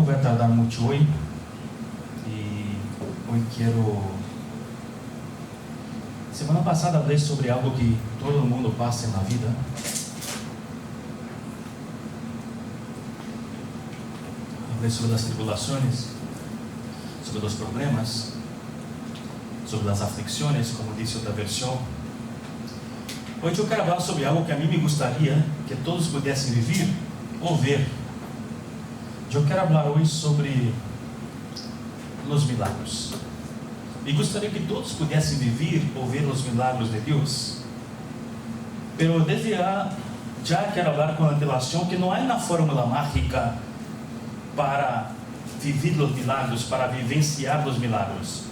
voy a tardar mucho hoy y hoy quiero... Semana pasada hablé sobre algo que todo el mundo pasa en la vida. Hablé sobre las tribulaciones, sobre los problemas, sobre las aflicciones, como dice otra versión. Hoy yo quiero hablar sobre algo que a mí me gustaría que todos pudiesen vivir o ver. Yo quiero hablar hoy sobre los milagros. Me gustaría que todos pudiesen vivir o ver los milagros de Dios. Pero desde ya quiero hablar con antelación que no hay una fórmula mágica para vivir los milagros, para vivenciar los milagros.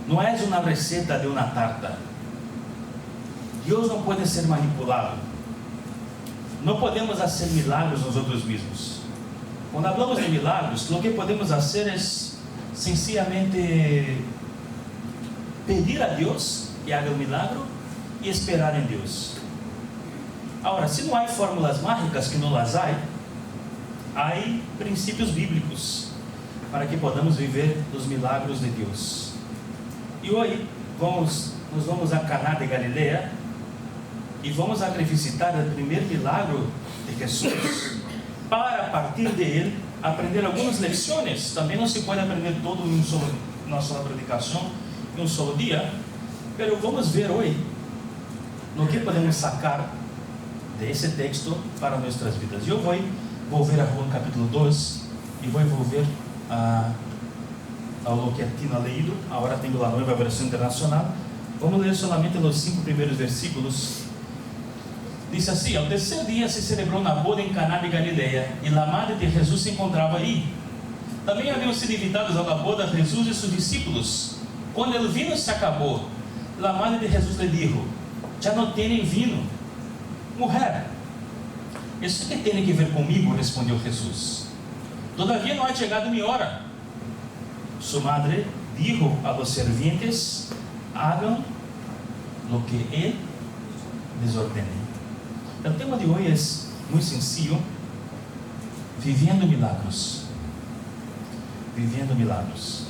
No es una receta de una tarta. Dios no puede ser manipulado. No podemos hacer milagros nosotros mismos. Cuando hablamos de milagros, lo que podemos hacer es sencillamente pedir a Dios que haga un milagro y esperar en Dios. Ahora, si no hay fórmulas mágicas, que no las hay princípios bíblicos para que podamos viver los milagros de Dios. E hoje nós vamos a Caná de Galileia e vamos a revisitar o primeiro milagro de Jesus para, a partir dele, aprender algumas lições. Também não se pode aprender todo em uma só predicação, em um só dia, mas vamos ver hoje no que podemos sacar desse texto para nossas vidas. Eu vou volver a Juan capítulo 2 e vou volver ao lo que tinha leído. Agora tenho a nova versão internacional. Vamos ler solamente os 5 primeiros versículos. Diz assim: ao terceiro dia se celebrou uma boda em Caná de Galileia, e a madre de Jesus se encontrava aí. Também haviam sido invitados a uma boda Jesus e seus discípulos. Quando o vinho se acabou, a madre de Jesus lhe dijo: já não têm vinho. Mulher, isso que tem que ver comigo? Respondeu Jesus. Todavia não ha chegado minha hora. Su madre dijo a los sirvientes: hagan lo que él les ordene. O tema de hoje é muito sencillo: vivendo milagros. Vivendo milagros.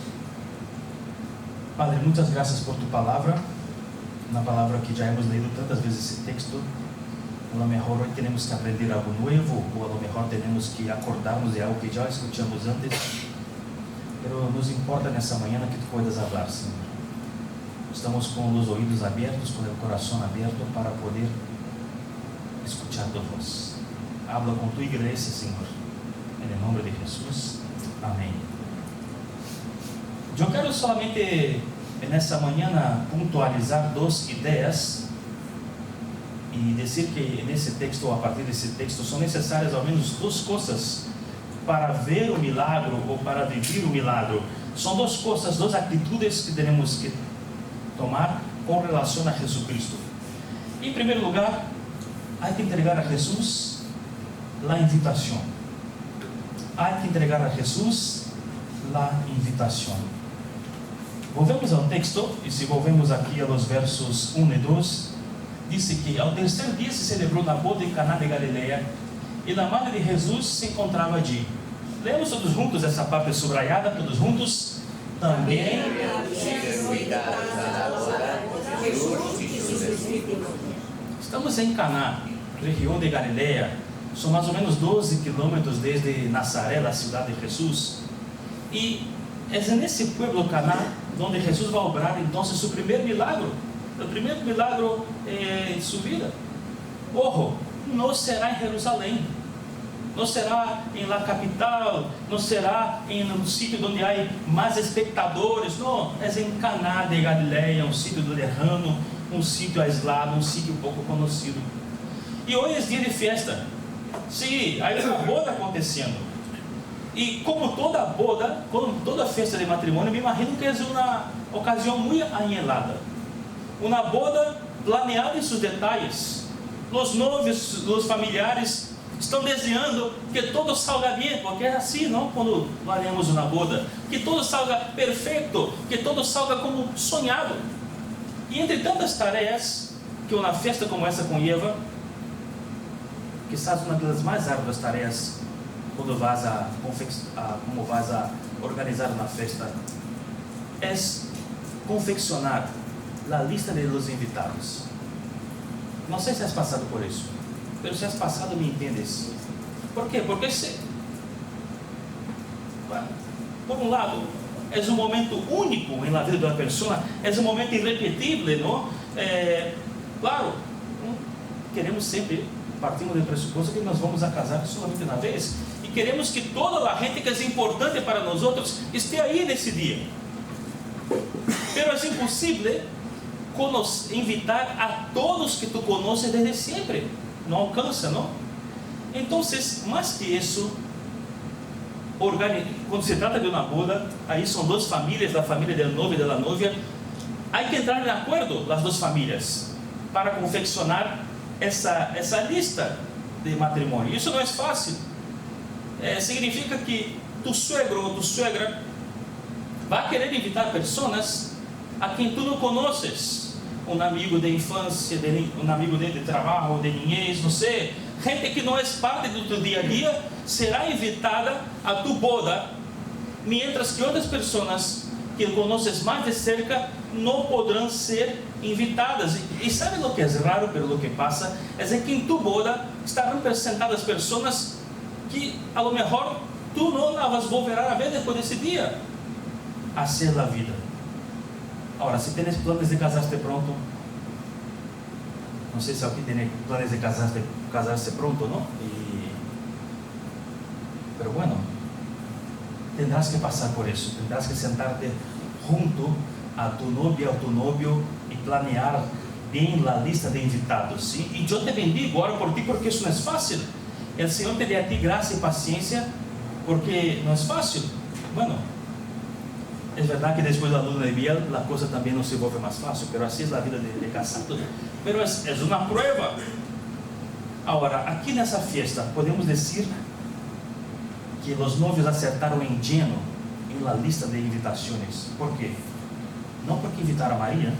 Padre, muitas graças por tu palavra, uma palavra que já hemos leído tantas vezes esse texto. A lo mejor hoje temos que aprender algo novo, ou a lo mejor temos que acordarmos de algo que já escutamos antes. Pero nos importa nessa manhã que tu puedas falar, Senhor. Estamos com os ouvidos abertos, com o coração aberto para poder escuchar tu voz. Habla com tu igreja, Senhor. Em nome de Jesus. Amém. Eu quero solamente nessa manhã pontualizar 2 ideias e dizer que nesse texto, ou a partir desse texto, são necessárias ao menos 2 coisas para ver o milagro ou para viver o milagro. São 2 coisas, 2 atitudes que temos que tomar com relação a Jesucristo. Em primeiro lugar, há que entregar a Jesus a invitação. Há que entregar a Jesus a invitação. Volvemos ao texto, e se volvemos aqui aos versos 1 e 2, diz que ao terceiro dia se celebrou na boda em Caná de Galileia, e a madre de Jesus se encontrava ali. Lemos todos juntos essa parte subrayada, todos juntos. Também estamos em Caná, região de Galileia. São mais ou menos 12 quilômetros desde Nazaré, a cidade de Jesus. E é nesse pueblo Caná onde Jesus vai obrar então seu primeiro milagro. O primeiro milagro em sua vida. Ojo, não será em Jerusalém, não será em la capital, não será em um sítio onde há mais espectadores. Não, é em Caná de Galileia, um sítio lejano, um sítio aislado, um sítio pouco conhecido. E hoje é dia de festa. Sim, há uma boda acontecendo. E como toda boda, como toda festa de matrimônio, me imagino que é uma ocasião muito anhelada. Uma boda planeada em seus detalhes. Os noivos, os familiares estão desejando que todo salga bem, porque é assim, não? Quando planeamos uma boda, que todo salga perfeito, que todo salga como sonhado. E entre tantas tarefas que uma festa como essa conlleva, quizás uma das mais árduas tarefas quando vas como vas a organizar uma festa, é confeccionar a lista de los invitados. Não sei se has passado por isso, mas se has passado, me entendes. ¿Por quê? Porque por um lado, é um momento único na vida de uma pessoa, é um momento irrepetível, não? Claro, queremos sempre, partimos do pressuposto que nós vamos a casar somente uma vez, e queremos que toda a gente que é importante para nós outros esteja aí nesse dia. Mas é impossível invitar a todos que tu conheces desde sempre. Não alcança, não? Então, mais que isso, quando se trata de uma boda, aí são duas famílias, a família do noivo e da noiva. Há que entrar em acordo, as duas famílias, para confeccionar essa lista de matrimônio. Isso não é fácil. Significa que tu suegro ou tu suegra vai querer invitar pessoas a quem tu não conheces, um amigo de infância, um amigo de trabalho, de niñez, não sei, gente que não é parte do teu dia a dia, será invitada a tu boda, mientras que outras pessoas que conheces mais de cerca não poderão ser invitadas. E sabe o que é raro, pelo que passa, é que em tu boda estão representadas pessoas que a lo mejor tu não las volverás a ver depois desse dia. Assim é a vida. Agora, se tens planos de casar-te pronto, não sei se alguém tem planos de casar-se pronto, não? Pero bueno, tendrás que passar por isso, tendrás que sentar-te junto a tu novia ou tu novio e planear bem a lista de invitados. E eu te bendigo agora por ti, porque isso não é fácil. O Senhor te dê a ti graça e paciência, porque não é fácil. Bueno, é verdade que depois da luna de miel a coisa também não se volve mais fácil, mas assim é a vida de casado. Mas é uma prova. Agora, aqui nessa festa, podemos dizer que os novios acertaram em lleno em la lista de invitações. Por quê? Não porque invitaram a Maria.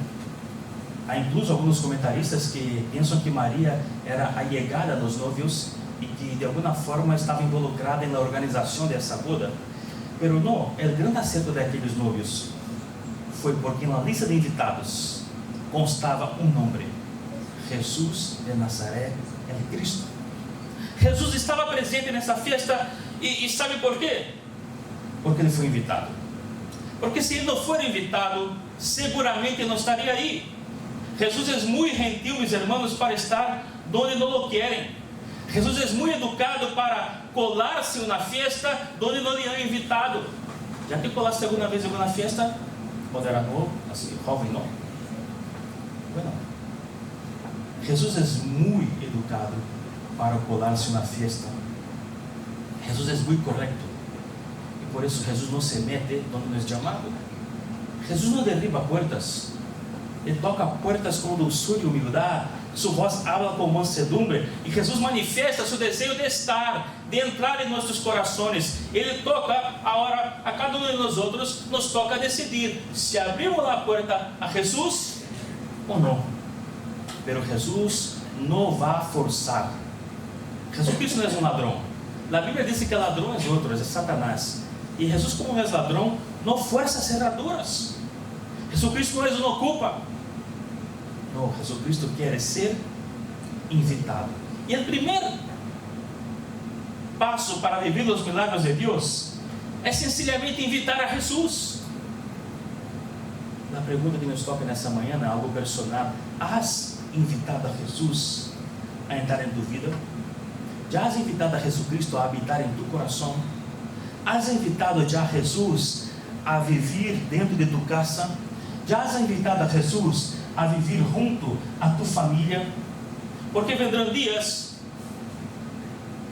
Há incluso alguns comentaristas que pensam que Maria era a chegada dos novios e que de alguma forma estava involucrada na organização dessa boda. Pero não, o grande acerto daqueles novios foi porque na lista de invitados constava um nome: Jesus de Nazaré, el Cristo. Jesus estava presente nessa festa e sabe por quê? Porque ele foi invitado. Porque se ele não for invitado, seguramente não estaria aí. Jesus é muito gentil, meus irmãos, para estar onde não o querem. Jesus é muito educado para colar-se na festa onde não lhe é invitado. Já te colaste alguma vez em alguma festa? Quando era novo, assim, jovem, não? Bueno, Jesus é muito educado para colar-se na festa. Jesus é muito correto. E por isso Jesus não se mete onde não é chamado. Jesus não derriba portas. Ele toca portas com doçura e humildade. Sua voz habla com mansedumbre. E Jesus manifesta seu desejo de estar, de entrar em nossos corações. Ele toca a cada um de nós outros, nos toca decidir se abrimos a porta a Jesus ou não. Pero Jesus não vai forçar. Jesus Cristo não é um ladrão. A Bíblia diz que ladrão é outro, é Satanás. E Jesus, como não é ladrão, não força as cerraduras. Jesus Cristo não nos ocupa. Não, Jesus Cristo quer ser invitado. E o primeiro passo para viver os milagres de Deus é sencillamente invitar a Jesus. A pergunta que nos toca nessa manhã é algo personal. Has invitado a Jesus a entrar em tu vida? Já has invitado a Jesus Cristo a habitar em tu coração? Has invitado já a Jesus a viver dentro de tu casa? Já has invitado a Jesus a viver junto a tu família? Porque vendrão dias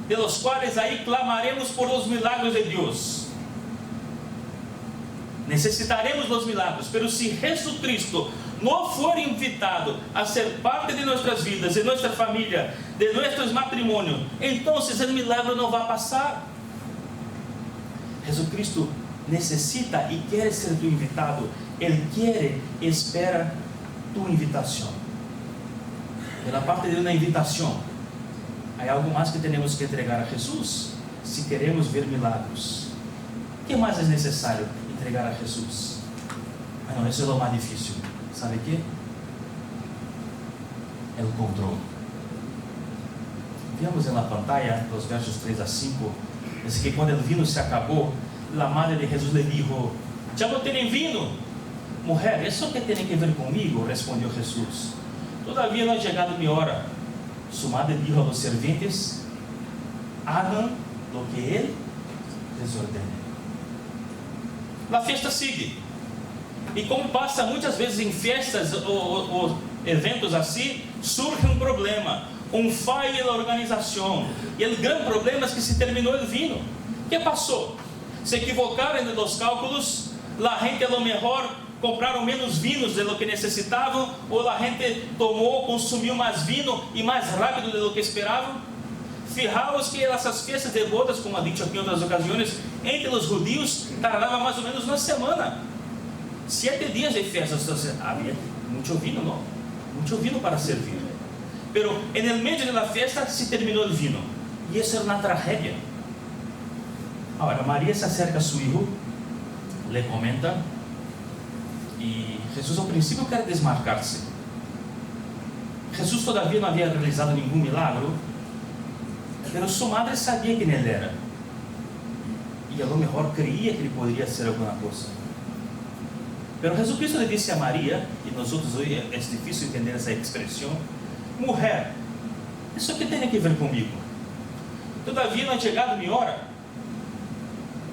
pelos quais aí clamaremos por os milagres de Deus. Necessitaremos dos milagres, mas se Jesus Cristo não for invitado a ser parte de nossas vidas, de nossa família, de nossos matrimônios, então o milagre não vai passar. Jesus Cristo necessita e quer ser tu invitado. Ele quer e espera tu invitação. Pela parte de uma invitação, há algo mais que temos que entregar a Jesus. se queremos ver milagros, o que mais é necessário entregar a Jesus? Ah, não, isso é o mais difícil. Sabe o que? É o controle. Vemos na pantalla, dos versos 3 a 5, diz que quando o vinho se acabou, a madre de Jesus lhe dijo: já não tem vinho? Mulher, isso que tem que ver comigo? Respondeu Jesus: todavia não é chegado minha hora. Sua madre dijo a los serventes: hagan lo que ele les ordene. A festa sigue. E como passa muitas vezes em festas ou eventos assim, surge um problema, fallo na organização. E o grande problema é que se terminou o vinho. O que passou? Se equivocaram nos cálculos, a gente a lo mejor compraram menos vinhos de lo que necessitavam, ou a gente consumiu mais vinho e mais rápido de lo que esperavam. Fijaos que essas festas de bodas, como ha dicho aqui em outras ocasiões, entre os judeus, tardava mais ou menos uma semana. 7 dias de festas, havia muito vinho, não? Muito vinho para servir. Pero en el medio da festa se terminou o vinho. E isso era uma tragédia. Agora, Maria se acerca a seu filho, le comenta, e Jesus ao princípio quer desmarcar-se. Jesus todavia não havia realizado nenhum milagre, mas sua madre sabia quem ele era. E a lo mejor creia que ele poderia ser alguma coisa. Pero Jesucristo lhe disse a Maria, e nós outros hoje é difícil entender essa expressão: mulher, isso que tem a ver comigo? Todavia não é chegado minha hora.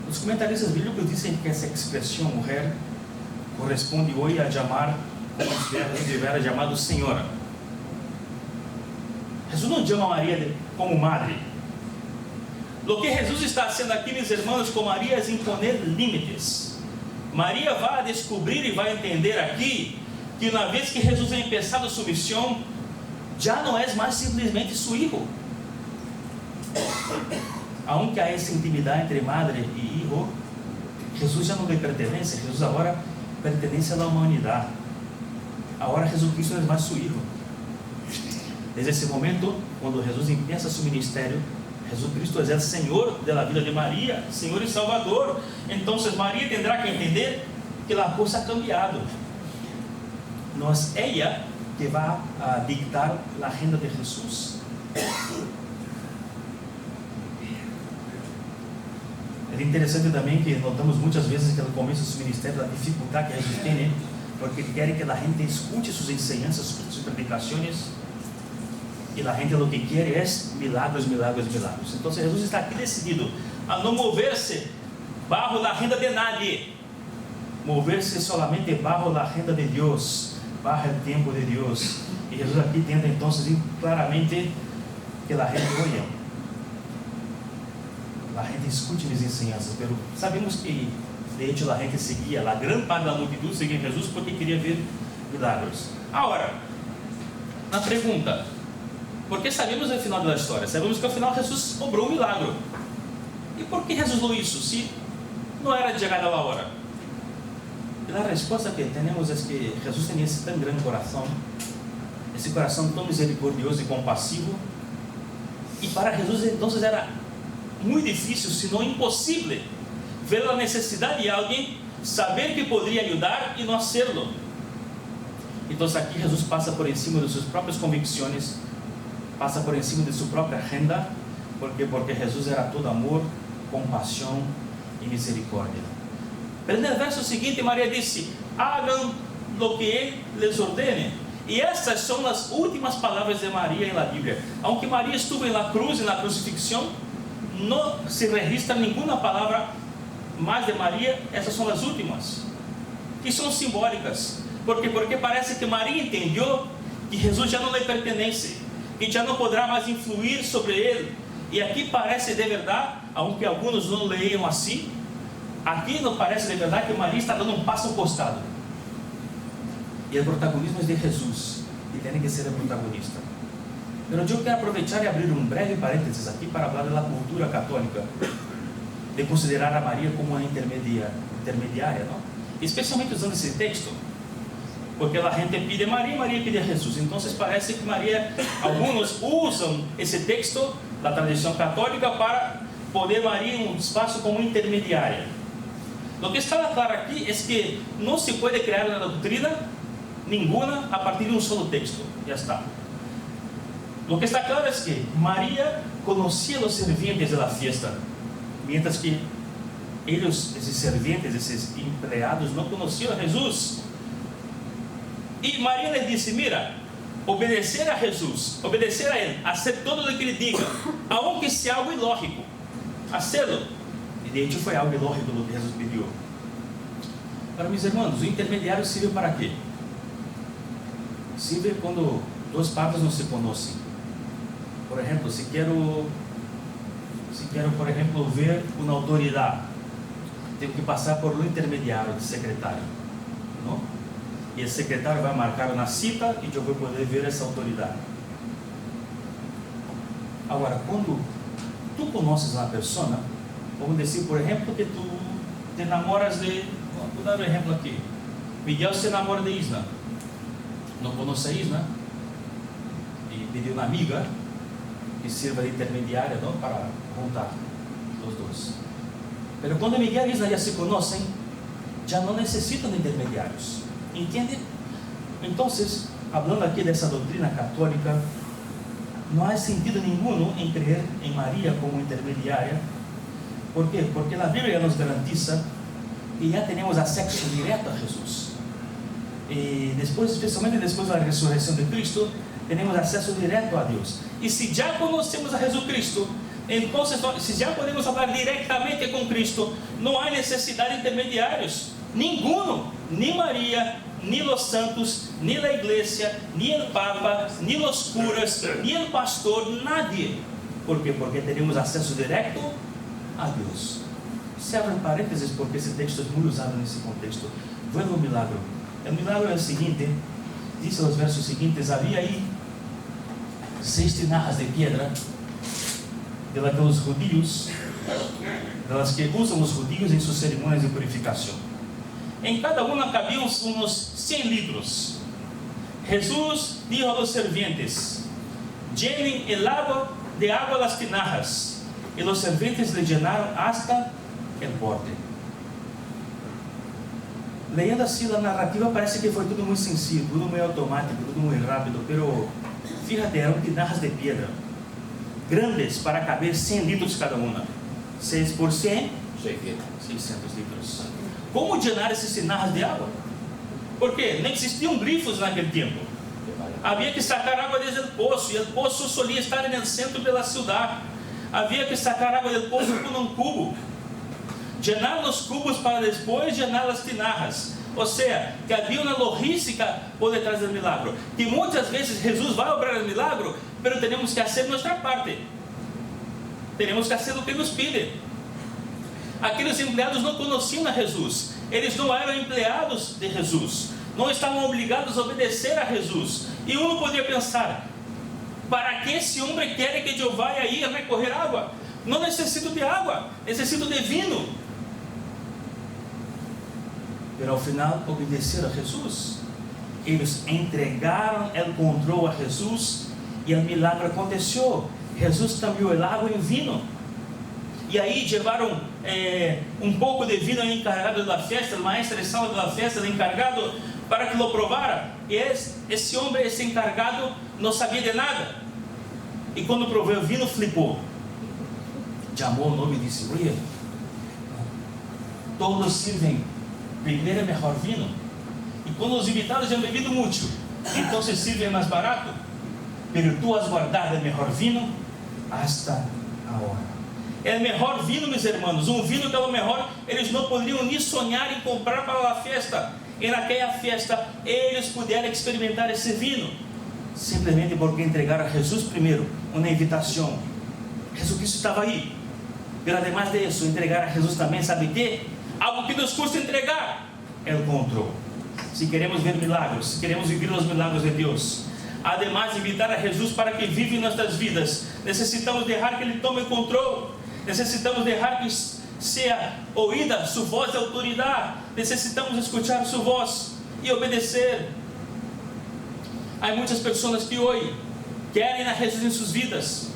Os comentaristas bíblicos dizem que essa expressão mulher corresponde hoje a chamar, como se tivesse chamado senhora. Jesus não chama Maria como madre. O que Jesus está fazendo aqui, meus irmãos, com Maria é imponer limites. Maria vai descobrir e vai entender aqui que uma vez que Jesus tem empezado sua missão, já não é mais simplesmente seu filho. Aunque há essa intimidade entre madre e filho, Jesus já não lhe pertence. Jesus agora pertence à humanidade. Agora Jesus Cristo não é mais seu filho. Desde esse momento, quando Jesus empieza seu ministério, Jesus Cristo é o Senhor da vida de Maria, Senhor e Salvador. Então, Maria terá que entender que a coisa ha cambiado. Não é ela que vai dictar a agenda de Jesus. É interessante também que notamos muitas vezes que no começo do seu ministério a dificuldade que Jesus tem, porque quer que a gente escute suas enseñanças, suas predicações. E a gente o que quer é milagres, milagres, milagres. Então Jesus está aqui decidido a não mover-se bajo a agenda de nadie, mover-se solamente bajo a agenda de Deus, bajo o tempo de Deus. E Jesus aqui tenta então claramente que a gente olhe, a gente escute as enseñanças, mas sabemos que de hecho a gente seguia, a grande parte da multidão seguia Jesus porque queria ver milagres. Agora, na pergunta, porque sabemos o final da história, sabemos que ao final Jesus obrou um milagre. E por que Jesus falou isso, se não era chegada a hora? E a resposta que temos é que Jesus tinha esse tão grande coração, esse coração tão misericordioso e compassivo, e para Jesus então era muito difícil, se não impossível, ver a necessidade de alguém, saber que poderia ajudar e não fazê-lo. Então aqui Jesus passa por cima de suas próprias convicções, passa por cima de sua própria agenda, porque Jesus era todo amor, compaixão e misericórdia. Mas no verso seguinte, Maria disse: hagan lo que ele les ordene. E estas são as últimas palavras de Maria na Bíblia. Aunque Maria estuvo na cruz e na crucifixão, não se registra nenhuma palavra mais de Maria. Essas são as últimas, que são simbólicas, porque parece que Maria entendeu que Jesus já não lhe pertence, que já não poderá mais influir sobre ele. E aqui parece de verdade, aunque alguns não leiam assim, aqui não parece de verdade que Maria está dando um passo ao costado. E o protagonismo é de Jesus, e tem que ser o protagonista. Mas eu quero aproveitar e abrir um breve parênteses aqui para falar da cultura católica, de considerar a Maria como uma intermediária, não? Especialmente usando esse texto, porque a gente pide a Maria, Maria pede a Jesus. Então parece que Maria, alguns usam esse texto da tradição católica para poner María un espacio como intermediaria. Lo que está claro aquí es que no se puede crear una doctrina ninguna a partir de un solo texto. Ya está. Lo que está claro es que María conocía a los sirvientes de la fiesta, mientras que ellos, esos sirvientes, esos empleados, no conocían a Jesús. Y María les dice: mira, obedecer a Jesús, obedecer a Él, hacer todo lo que Él diga, aunque sea algo ilógico, hacerlo. Y de hecho fue algo ilógico lo que Jesús pidió. Para mis hermanos, o intermediário sirve para quê? Sirve quando duas partes não se conhecem. Por exemplo, se quero, por exemplo, ver uma autoridade, tenho que passar por um intermediário de secretário, não? E o secretário vai marcar uma cita e eu vou poder ver essa autoridade. Agora, quando tu conheces uma pessoa, vamos dizer, por exemplo, que tu te namoras de, vou dar um exemplo aqui, Miguel se namora de Isna, não conhece a Isna, e pediu uma amiga que sirva de intermediária, não, para juntar os dois. Mas quando Miguel e Isna já se conhecem, já não necessitam de intermediários, entende? Então, falando aqui dessa doutrina católica, não há sentido nenhum em crer em Maria como intermediária. ¿Por quê? Porque a Bíblia nos garantiza que já temos acesso direto a Jesus. E depois, especialmente depois da ressurreição de Cristo, temos acesso direto a Deus. E se já conhecemos a Jesus Cristo, então, se já podemos falar diretamente com Cristo, não há necessidade de intermediários. Ninguno, nem Maria, nem os santos, nem a igreja, nem o Papa, nem os curas, nem o pastor, nadie. ¿Por quê? Porque temos acesso direto a Deus. Se abre parênteses, porque esse texto é muito usado nesse contexto. Vuelve ao milagro. O milagro é o seguinte, diz os versos seguintes: havia aí 6 tinajas de piedra, de las que os judíos, de las que usam os judíos em suas cerimônias de purificação. Em cada uma cabiam uns 100 litros. Jesus dijo a los sirvientes: llenen el agua de agua las tinajas. E os serventes le llenaram hasta el borde. Leyendo assim a narrativa, parece que foi tudo muito sencillo, tudo muito automático, tudo muito rápido, pero fíjate, eram tinajas de piedra, grandes para caber 100 litros cada uma. 6 por 100, 600 litros. Como llenar essas tinajas de água? Porque não existiam grifos naquele tempo. Havia que sacar água desde o poço, e o poço solia estar no centro da cidade. Havia que sacar água do poço com um cubo, llenar os cubos para depois llenar as tinajas. Ou seja, que havia uma logística por detrás do milagro. Que muitas vezes Jesus vai obrar o milagro, mas temos que fazer nossa parte. Temos que fazer o que nos pide. Aqueles empleados não conheciam a Jesus. Eles não eram empregados de Jesus. Não estavam obrigados a obedecer a Jesus. E um podia pensar: para que esse homem quer que eu vá aí a recorrer água? Não necessito de água, necessito de vinho. Mas ao final obedeceram a Jesus. Eles entregaram o controle a Jesus e o milagre aconteceu. Jesus cambiou a água em vinho. E aí levaram pouco de vinho ao encarregado da festa, o maestro de sala da festa, o encarregado, para que lo provara. E esse homem, esse encarregado, não sabia de nada. E quando provou o vinho, flipou. Chamou o nome e disse: oye, todos sirvem primeiro e melhor vinho. E quando os invitados já bebido muito, então se sirvem mais barato. Pero tu has guardado o melhor vinho hasta agora. É o melhor vinho, meus irmãos. Um vinho que é o melhor, eles não poderiam nem sonhar em comprar para a festa. E naquela festa, eles puderam experimentar esse vinho, simplesmente porque entregaram a Jesus primeiro uma invitação. Jesus Cristo estava aí. Mas además de isso, entregar a Jesus também, sabe que? Algo que nos custa entregar é o controle. Se queremos ver milagros, se queremos viver os milagros de Deus, además de invitar a Jesus para que viva em nossas vidas, necessitamos deixar que Ele tome o controle. Necessitamos deixar que seja oída sua voz de autoridade. Necessitamos escutar sua voz e obedecer. Há muitas pessoas que hoje querem a Jesus em suas vidas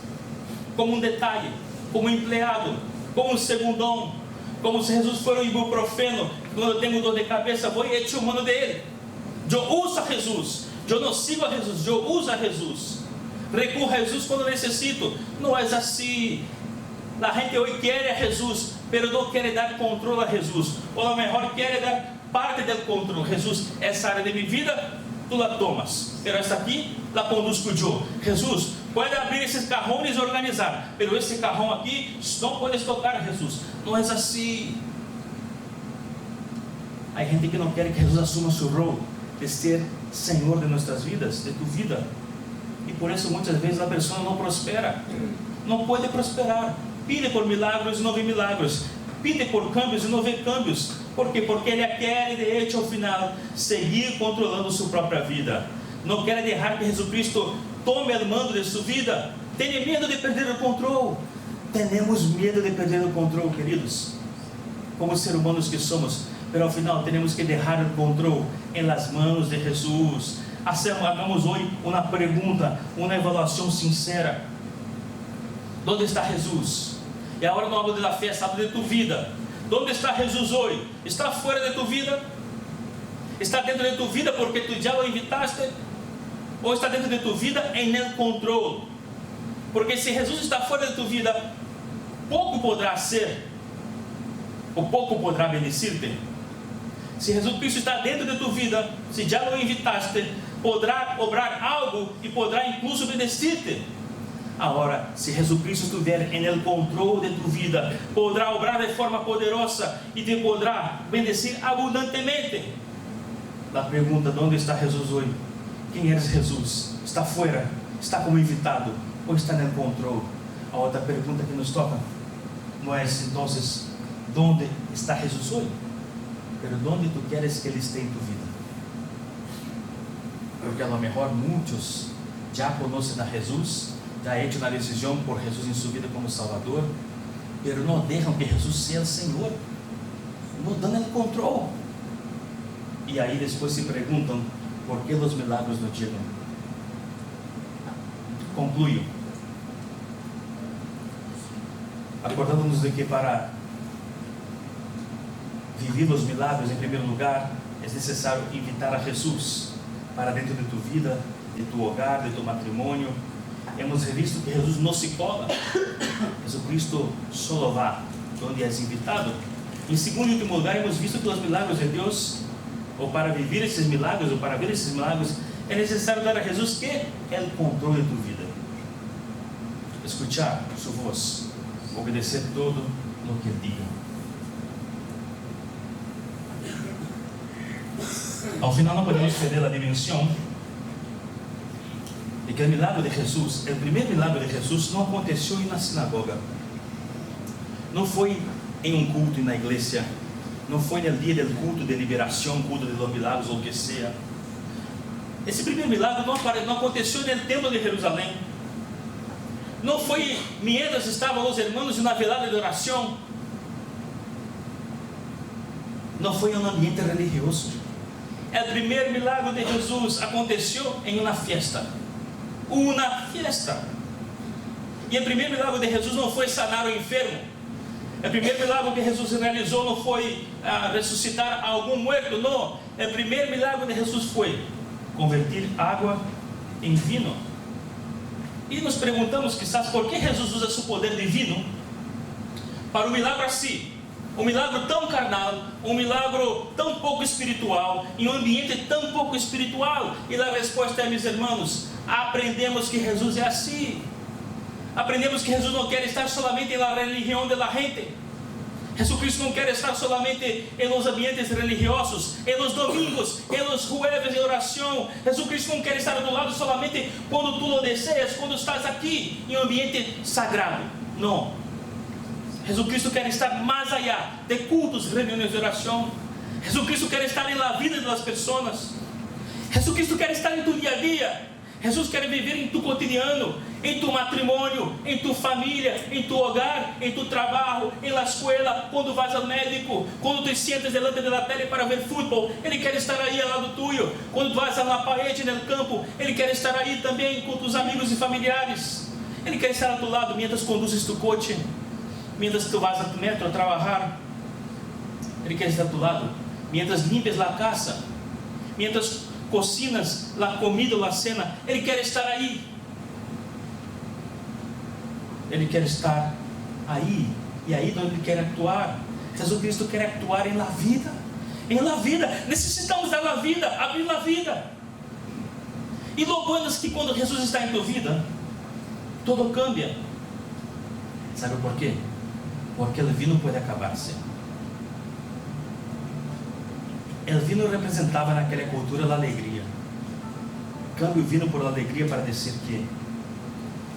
como um detalhe, como um empleado, como um segundão, como se Jesus fosse um ibuprofeno. Quando eu tenho dor de cabeça, vou e echo mano dele. Eu uso a Jesus, eu não sigo a Jesus, eu uso a Jesus. Recorro a Jesus quando necessito. Não é assim. A gente hoje quer a Jesus, mas não quer dar controle a Jesus. Ou a melhor, quer dar parte do controle. Jesus, essa área de minha vida, tu la tomas, mas essa aqui, la conduzco eu. Jesus, pode abrir esses carrões e organizar, mas esse carrão aqui, não podes tocar, Jesus. Não é assim. Há gente que não quer que Jesus assuma seu rol de ser Senhor de nossas vidas, de tu vida. E por isso muitas vezes a pessoa não prospera. Não pode prosperar. Pide por milagres e não vê milagres. Pide por câmbios e não vê câmbios. Por quê? Porque ele quer, de hecho, ao final, seguir controlando sua própria vida. Não quer deixar que Jesus Cristo tome o mando de sua vida. Tem medo de perder o controle. Temos medo de perder o controle, queridos. Como seres humanos que somos. Mas ao final, temos que deixar o controle em las manos de Jesus. Hagamos hoje uma pergunta, uma avaliação sincera. Onde está Jesus? E agora não hablo da festa, hablo de tu vida. Onde está Jesus hoje? Está fora de tu vida? Está dentro de tu vida porque tu já o invitaste? Ou está dentro de tu vida em el controle? Porque se Jesus está fora de tu vida, pouco poderá ser, ou pouco poderá bendecir-te. Se Jesus Cristo está dentro de tu vida, se já o invitaste, poderá obrar algo e poderá incluso bendecir-te. Agora, se Jesus Cristo estiver em el controle de tu vida, poderá obrar de forma poderosa e te poderá bendecir abundantemente. A pergunta: onde está Jesus hoje? Quem é Jesus? Está fora? Está como invitado? Ou está no controle? A outra pergunta que nos toca não é então, onde está Jesus hoje? Mas onde tu queres que Ele esteja em tu vida? Porque a lo mejor muitos já conhecem a Jesus, já hecho uma decisão por Jesus em sua vida como Salvador, mas não deixam que Jesus seja o Senhor, não dão o controle. E aí depois se perguntam por que os milagres não chegam. Concluo, acordando-nos de que para viver os milagres, em primeiro lugar, é necessário invitar a Jesus para dentro de tu vida, de tu hogar, de tu matrimônio. Hemos visto que Jesus não se cola, Jesus Cristo solo va onde és invitado. Em segundo e último lugar, hemos visto que os milagres de Deus, ou para viver esses milagres, ou para ver esses milagres, é necessário dar a Jesus que é o controle de tu vida. Escuchar sua voz, obedecer todo o que Ele diga. Ao final não podemos perder a dimensão de que o milagre de Jesus, o primeiro milagre de Jesus, não aconteceu em uma sinagoga, não foi em um culto na igreja, não foi no dia do culto de liberação, culto de los milagres ou o que seja. Esse primeiro milagre não aconteceu no templo de Jerusalém, não foi mientras estavam os irmãos em uma velada de oração, não foi em um ambiente religioso. O primeiro milagre de Jesus aconteceu em uma festa. Uma festa. E o primeiro milagre de Jesus não foi sanar o enfermo. O primeiro milagre que Jesus realizou não foi ressuscitar algum morto. Não. O primeiro milagre de Jesus foi converter água em vinho. E nos perguntamos quizás por que Jesus usa seu poder divino para um milagre assim. Um milagre tão carnal, um milagre tão pouco espiritual, em um ambiente tão pouco espiritual. E a resposta é, meus irmãos, aprendemos que Jesus é assim. Aprendemos que Jesus não quer estar solamente na religião da gente. Jesus Cristo não quer estar solamente em los ambientes religiosos, em los domingos, em los jueves de oração. Jesus Cristo não quer estar do lado solamente quando tu lo deseas, quando estás aqui em um ambiente sagrado. Não. Jesus Cristo quer estar mais allá de cultos, reuniões de oração. Jesus Cristo quer estar na vida das pessoas. Jesus Cristo quer estar em tu dia a dia. Jesus quer viver em tu cotidiano, em tu matrimônio, em tu família, em tu hogar, em tu trabalho, em la escola, quando vas ao médico, quando te sientes delante da tele para ver futebol, Ele quer estar aí ao lado tuyo. Quando vas a la parede no campo, Ele quer estar aí também com tus amigos e familiares. Ele quer estar ao teu lado mientras conduzes tu coche. Mientras tú vas a tu metro a trabajar, Ele quer estar a tu lado. Mientras limpias la casa, mientras cocinas la comida ou la cena, Ele quer estar aí. Ele quer estar aí, e aí onde Ele quer actuar. Jesus Cristo quer actuar em la vida. Em la vida, necessitamos dar la vida, abrir la vida. E lo bueno es que quando Jesus está em tua vida, todo cambia. Sabe por quê? Porque el vino pode acabar-se. El vino representava naquela cultura a alegria. Cambia o vino por alegria para dizer que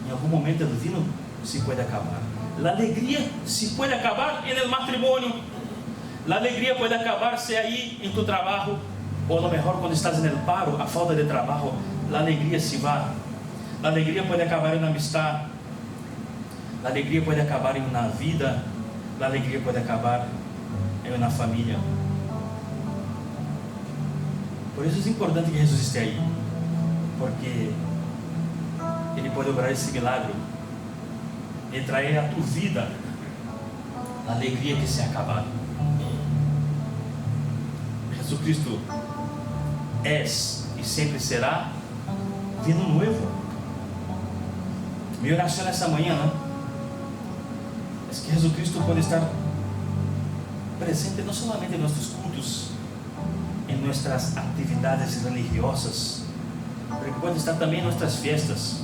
em algum momento o vino se pode acabar. A alegria se pode acabar en el matrimônio. A alegria pode acabar-se aí em tu trabalho, ou a lo mejor quando estás en el paro, a falta de trabalho, a alegria se vai. A alegria pode acabar em uma amistade. A alegria pode acabar em uma vida. A alegria pode acabar em uma família. Por isso é importante que Jesus esteja aí, porque Ele pode obrar esse milagre e trazer a tua vida a alegria que se ha acabado. Jesus Cristo é e sempre será vino novo. Minha oração nessa manhã é que Jesus Cristo pode estar presente não somente em nossos cultos, em nossas atividades religiosas, mas Ele pode estar também em nossas festas.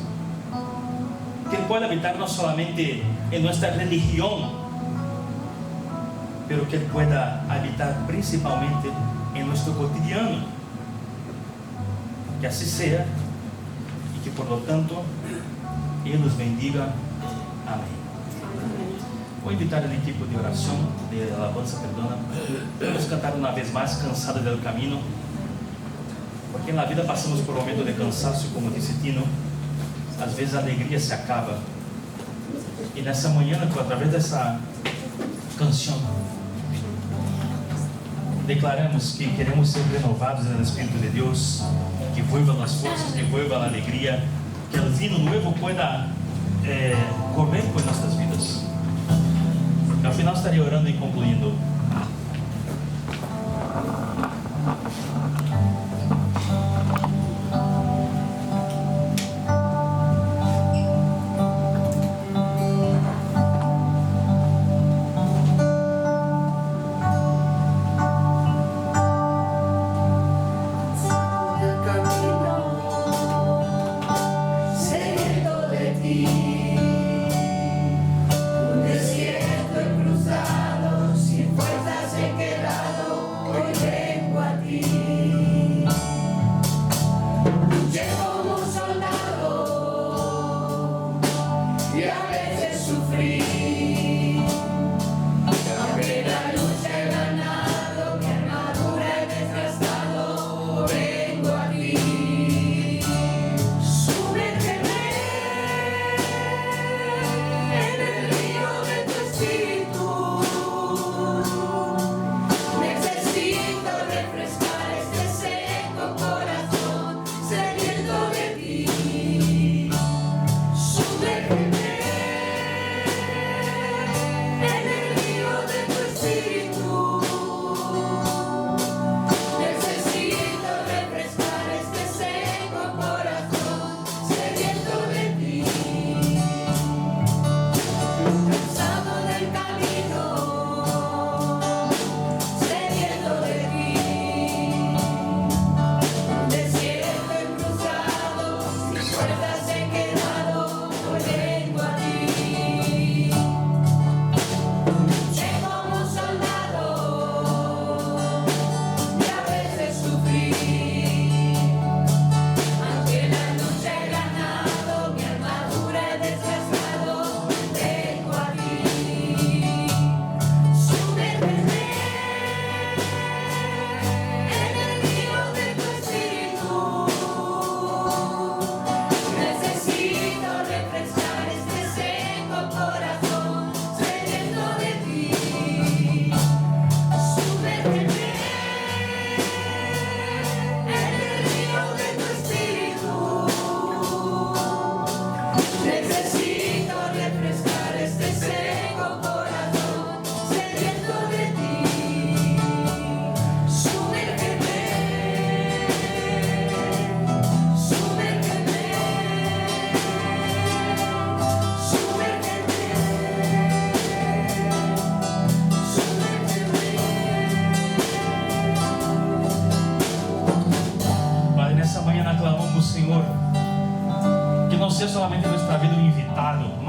Que Ele pode habitar não somente em nossa religião, mas que Ele pueda habitar principalmente em nosso cotidiano. Que assim seja e que por lo tanto Ele nos bendiga. Amém. Vou invitar o equipo de oração, de alabança, perdona. Vamos cantar uma vez mais, Cansado del Camino, porque na vida passamos por um momento de cansaço, como disse Tino. Às vezes a alegria se acaba. E nessa manhã, através dessa canção, declaramos que queremos ser renovados no Espírito de Deus, que vuelvan as forças, que vuelva a alegria, que o vino novo pueda correr por nossas vidas. Ao final estaria orando e concluindo. Un desierto he cruzado sin fuerza.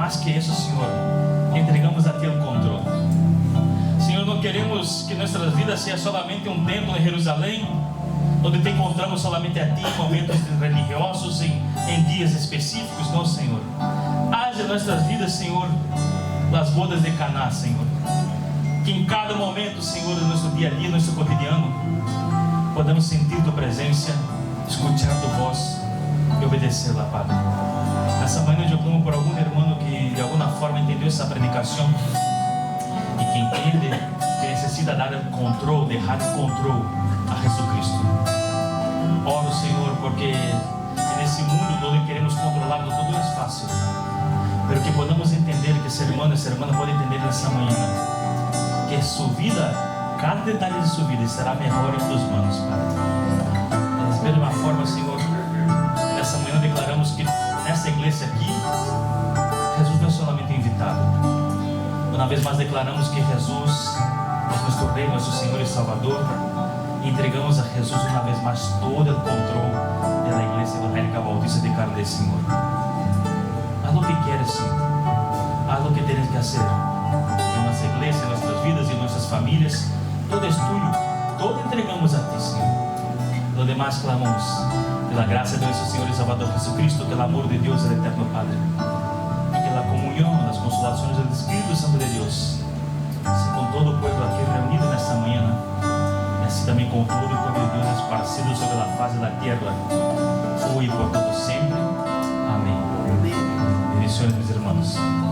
mais que isso, Senhor, entregamos a Ti o controle. Senhor, não queremos que nossas vidas seja solamente um templo em Jerusalém, onde Te encontramos solamente a Ti em momentos religiosos, em dias específicos. Não, Senhor. Haja em nossas vidas, Senhor, as bodas de Caná, Senhor. Que em cada momento, Senhor, do nosso dia a dia, nosso cotidiano, podamos sentir Tua presença, escutar Tua voz e obedecê-la, Padre. Nessa manhã eu clamo por algum irmão que de alguma forma entendeu essa predicação e que entende que necessita dar o controle, deixar o controle a Jesus Cristo. Oro, Senhor, porque nesse mundo onde queremos controlar tudo é fácil, mas que podamos entender que esse irmão e essa irmã podem entender nessa manhã que sua vida, cada detalhe de sua vida será melhor em Tuas mãos, Pai. Da mesma forma, Senhor, nessa manhã declaramos que nessa igreja aqui, Jesus não é solamente invitado. Uma vez mais declaramos que Jesus é nosso Rei, nosso Senhor e Salvador. E entregamos a Jesus uma vez mais todo o controle da igreja evangélica bautista de Carne, Senhor. Haz o que queres, Senhor. Haz o que tienes que fazer em nossa igreja, em nossas vidas e em nossas famílias. Todo é tuyo, todo entregamos a Ti, Senhor. Lo demás clamamos pela graça de nosso Senhor e Salvador Jesucristo, pelo amor de Deus, el eterno Padre, e pela comunhão das consolações do Espírito Santo de Deus, assim com todo o povo aqui reunido nesta manhã, e assim também com todo o povo de Deus esparcido sobre a face da terra, hoje e por todo sempre. Amém. Bendições, meus irmãos.